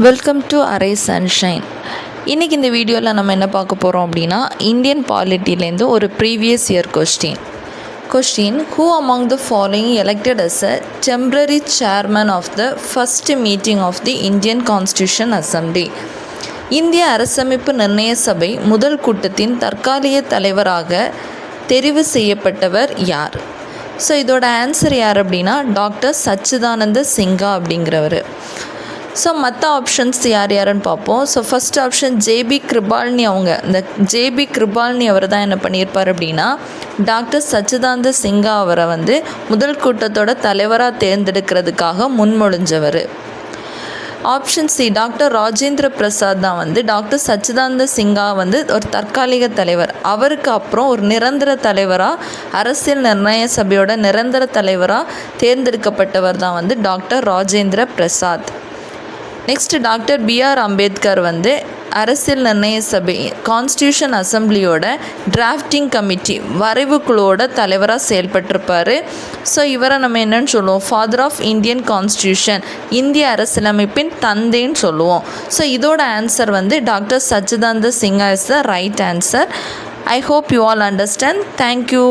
Welcome to array sunshine. இன்றைக்கி இந்த வீடியோவில் நம்ம என்ன பார்க்க போகிறோம் அப்படின்னா, இந்தியன் பாலிட்டிலேருந்து ஒரு previous year question who among the following elected as a temporary chairman of the first meeting of the Indian constitution assembly. இந்திய அரசமைப்பு நிர்ணய சபை முதல் கூட்டத்தின் தற்காலிக தலைவராக தெரிவு செய்யப்பட்டவர் யார்? ஸோ இதோட ஆன்சர் யார் அப்படின்னா டாக்டர் சச்சிதானந்த சிங்கா அப்படிங்கிறவர். ஸோ மற்ற ஆப்ஷன்ஸ் யார் யாருன்னு பார்ப்போம். So first option JB Kripalani. இந்த ஜேபி கிருபால்னி அவர் தான் என்ன பண்ணியிருப்பார் அப்படின்னா, டாக்டர் சச்சிதானந்த சிங்கா அவரை முதல் கூட்டத்தோட தலைவராக தேர்ந்தெடுக்கிறதுக்காக முன்மொழிஞ்சவர். Option C doctor Rajendra Prasad தான் டாக்டர் சச்சிதானந்த சிங்கா ஒரு தற்காலிக தலைவர். அவருக்கு அப்புறம் ஒரு நிரந்தர தலைவராக, அரசியல் நிர்ணய சபையோட நிரந்தர தலைவராக தேர்ந்தெடுக்கப்பட்டவர் தான் doctor Rajendra Prasad. Next doctor BR Ambedkar அரசியல் நிர்ணய சபை கான்ஸ்டியூஷன் அசம்பிளியோட டிராஃப்டிங் கமிட்டி வரைவு குழுவோட தலைவராக செயல்பட்டிருப்பார். ஸோ இவரை நம்ம என்னன்னு சொல்லுவோம், ஃபாதர் ஆஃப் இந்தியன் கான்ஸ்டியூஷன், இந்திய அரசியலமைப்பின் தந்தைன்னு சொல்லுவோம். ஸோ இதோட answer doctor Sachchidananda Singha is the right answer. I hope you all understand. Thank you.